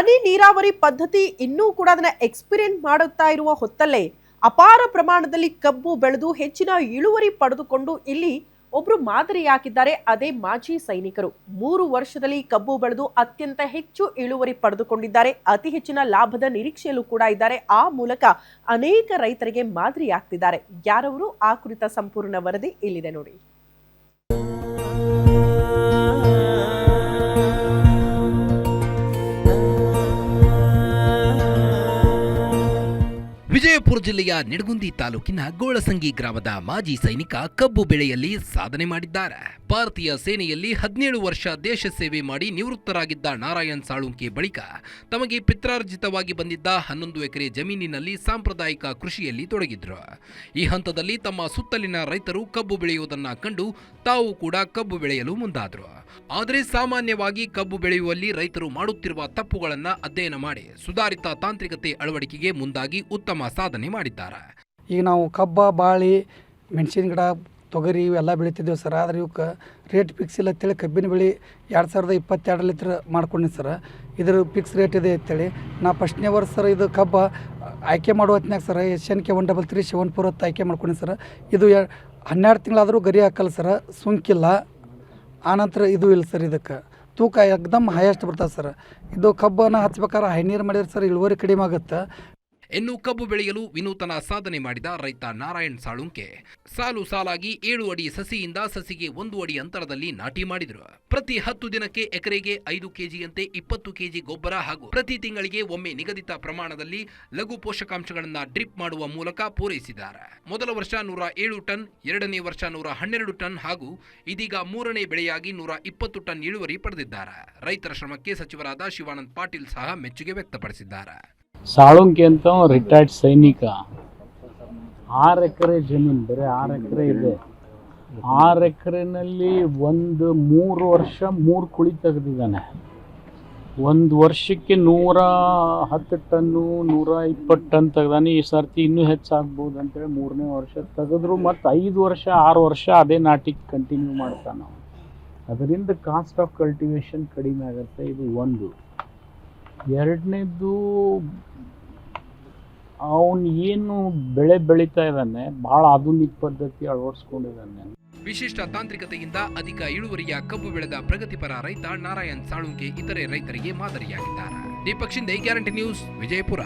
ಹನಿ ನೀರಾವರಿ ಪದ್ಧತಿ ಇನ್ನೂ ಕೂಡ ಅದನ್ನ ಎಕ್ಸ್ಪೆರಿಮೆಂಟ್ ಮಾಡುತ್ತಾ ಇರುವ ಹೊತ್ತಲ್ಲೇ ಅಪಾರ ಪ್ರಮಾಣದಲ್ಲಿ ಕಬ್ಬು ಬೆಳೆದು ಹೆಚ್ಚಿನ ಇಳುವರಿ ಪಡೆದುಕೊಂಡು ಇಲ್ಲಿ ಒಬ್ರು ಮಾದರಿಯಾಗಿದ್ದಾರೆ. ಅದೇ ಮಾಜಿ ಸೈನಿಕರು 3 ವರ್ಷದಲ್ಲಿ ಕಬ್ಬು ಬೆಳೆದು ಅತ್ಯಂತ ಹೆಚ್ಚು ಇಳುವರಿ ಪಡೆದುಕೊಂಡಿದ್ದಾರೆ. ಅತಿ ಹೆಚ್ಚಿನ ಲಾಭದ ನಿರೀಕ್ಷೆಯಲ್ಲೂ ಕೂಡ ಇದ್ದಾರೆ. ಆ ಮೂಲಕ ಅನೇಕ ರೈತರಿಗೆ ಮಾದರಿಯಾಗ್ತಿದ್ದಾರೆ. ಯಾರವರು? ಆ ಕುರಿತ ಸಂಪೂರ್ಣ ವರದಿ ಇಲ್ಲಿದೆ ನೋಡಿ. ವಿಜಯಪುರ ಜಿಲ್ಲೆಯ ನಿಡಗುಂದಿ ತಾಲೂಕಿನ ಗೋಳಸಂಗಿ ಗ್ರಾಮದ ಮಾಜಿ ಸೈನಿಕ ಕಬ್ಬು ಬೆಳೆಯಲ್ಲಿ ಸಾಧನೆ ಮಾಡಿದ್ದಾರೆ. ಭಾರತೀಯ ಸೇನೆಯಲ್ಲಿ 17 ವರ್ಷ ದೇಶ ಸೇವೆ ಮಾಡಿ ನಿವೃತ್ತರಾಗಿದ್ದ ನಾರಾಯಣ್ ಸಾಳುಂಕೆ ಬಳಿಕ ತಮಗೆ ಪಿತ್ರಾರ್ಜಿತವಾಗಿ ಬಂದಿದ್ದ 11 ಎಕರೆ ಜಮೀನಿನಲ್ಲಿ ಸಾಂಪ್ರದಾಯಿಕ ಕೃಷಿಯಲ್ಲಿ ತೊಡಗಿದ್ರು. ಈ ಹಂತದಲ್ಲಿ ತಮ್ಮ ಸುತ್ತಲಿನ ರೈತರು ಕಬ್ಬು ಬೆಳೆಯುವುದನ್ನು ಕಂಡು ತಾವು ಕೂಡ ಕಬ್ಬು ಬೆಳೆಯಲು ಮುಂದಾದ್ರು. ಆದರೆ ಸಾಮಾನ್ಯವಾಗಿ ಕಬ್ಬು ಬೆಳೆಯುವಲ್ಲಿ ರೈತರು ಮಾಡುತ್ತಿರುವ ತಪ್ಪುಗಳನ್ನು ಅಧ್ಯಯನ ಮಾಡಿ ಸುಧಾರಿತ ತಾಂತ್ರಿಕತೆ ಅಳವಡಿಕೆಗೆ ಮುಂದಾಗಿ ಉತ್ತಮ ಸಾಧನೆ ಮಾಡಿದ್ದಾರೆ. ಈಗ ನಾವು ಕಬ್ಬ, ಬಾಳಿ, ಮೆಣಸಿನ ಗಿಡ, ತೊಗರಿ ಇವೆಲ್ಲ ಬೆಳಿತಿದ್ದೇವೆ ಸರ್. ಆದರೆ ಇವಕ್ಕೆ ರೇಟ್ ಫಿಕ್ಸ್ ಇಲ್ಲ ಅಂತೇಳಿ ಕಬ್ಬಿನ ಬೆಳೆ 2022 ಮಾಡ್ಕೊಂಡಿನಿ ಸರ್. ಇದ್ರ ಫಿಕ್ಸ್ ರೇಟ್ ಇದೆ ಅಂತೇಳಿ ನಾ ಫಸ್ಟ್ನೇ ವರ್ಷ ಸರ್ ಇದು ಕಬ್ಬ ಆಯ್ಕೆ ಮಾಡುವ ಹೊತ್ನಾಗ ಸರ್ SNK 133 74 ಆಯ್ಕೆ ಮಾಡ್ಕೊಂಡಿನಿ ಸರ್. ಇದು 12 ತಿಂಗಳಾದರೂ ಗರಿ ಹಾಕಲ್ಲ ಸರ್, ಸುಂಕಿಲ್ಲ. ಆನಂತರ ಇದು ಇಲ್ಲ ಸರ್, ಇದಕ್ಕೆ ತೂಕ ಏಕದಮ್ ಹೈಯೆಸ್ಟ್ ಬರ್ತದೆ ಸರ್. ಇದು ಕಬ್ಬನ್ನು ಹಚ್ಬೇಕಾದ್ರೆ ಹೈ ನೀರು ಮಾಡಿದ್ರೆ ಸರ್ ಇಳುವರಿ ಕಡಿಮೆ ಆಗುತ್ತೆ. ಇನ್ನು ಕಬ್ಬು ಬೆಳೆಯಲು ವಿನೂತನ ಸಾಧನೆ ಮಾಡಿದ ರೈತ ನಾರಾಯಣ್ ಸಾಳುಂಕೆ ಸಾಲು ಸಾಲಾಗಿ 7 ಅಡಿ ಸಸಿಯಿಂದ ಸಸಿಗೆ 1 ಅಡಿ ಅಂತರದಲ್ಲಿ ನಾಟಿ ಮಾಡಿದರು. ಪ್ರತಿ 10 ದಿನಕ್ಕೆ ಎಕರೆಗೆ 5 ಕೆಜಿಯಂತೆ 20 ಕೆಜಿ ಗೊಬ್ಬರ ಹಾಗೂ ಪ್ರತಿ ತಿಂಗಳಿಗೆ ಒಮ್ಮೆ ನಿಗದಿತ ಪ್ರಮಾಣದಲ್ಲಿ ಲಘು ಪೋಷಕಾಂಶಗಳನ್ನು ಡ್ರಿಪ್ ಮಾಡುವ ಮೂಲಕ ಪೂರೈಸಿದ್ದಾರೆ. ಮೊದಲ ವರ್ಷ 107 ಟನ್, ಎರಡನೇ ವರ್ಷ 112 ಟನ್ ಹಾಗೂ ಇದೀಗ 3ನೇ ಬೆಳೆಯಾಗಿ 120 ಟನ್ ಇಳುವರಿ ಪಡೆದಿದ್ದಾರೆ. ರೈತರ ಶ್ರಮಕ್ಕೆ ಸಚಿವರಾದ ಶಿವಾನಂದ ಪಾಟೀಲ್ ಸಹ ಮೆಚ್ಚುಗೆ ವ್ಯಕ್ತಪಡಿಸಿದ್ದಾರೆ. ಸಾಳುಂಕೆ ಅಂತ ರಿಟೈರ್ಡ್ ಸೈನಿಕ. 6 ಎಕರೆ ಜಮೀನು, ಬರೀ 6 ಎಕರೆ ಇದೆ. 6 ಎಕರೆನಲ್ಲಿ 3 ವರ್ಷ 3 ಕುಳಿ ತೆಗೆದಿದ್ದಾನೆ. 1 ವರ್ಷಕ್ಕೆ 110 ಟನ್ನು 120 ಟನ್ ತೆಗ್ದಾನೆ. ಈ ಸರ್ತಿ ಇನ್ನೂ ಹೆಚ್ಚಾಗ್ಬೋದು ಅಂತೇಳಿ 3ನೇ ವರ್ಷ ತೆಗೆದ್ರು. ಮತ್ತು 5 ವರ್ಷ 6 ವರ್ಷ ಅದೇ ನಾಟಿ ಕಂಟಿನ್ಯೂ ಮಾಡ್ತಾನೆ. ಅದರಿಂದ ಕಾಸ್ಟ್ ಆಫ್ ಕಲ್ಟಿವೇಷನ್ ಕಡಿಮೆ ಆಗುತ್ತೆ. ಇದು ಒಂದು. ಎರಡನೇದು, ಅವನು ಏನು ಬೆಳೆ ಬೆಳೀತಾ ಇದ್ದಾನೆ ಭಾಳ ಆಧುನಿಕ ಪದ್ಧತಿ ಅಳವಡಿಸ್ಕೊಂಡಿದ್ದಾನೆ. ವಿಶಿಷ್ಟ ತಾಂತ್ರಿಕತೆಯಿಂದ ಅಧಿಕ ಇಳುವರಿಯ ಕಬ್ಬು ಬೆಳೆದ ಪ್ರಗತಿಪರ ರೈತ ನಾರಾಯಣ್ ಸಾಳುಂಕೆ ಇತರೆ ರೈತರಿಗೆ ಮಾದರಿಯಾಗಿದ್ದಾರೆ. Deepak Shinde, guarantee news, Vijayapura.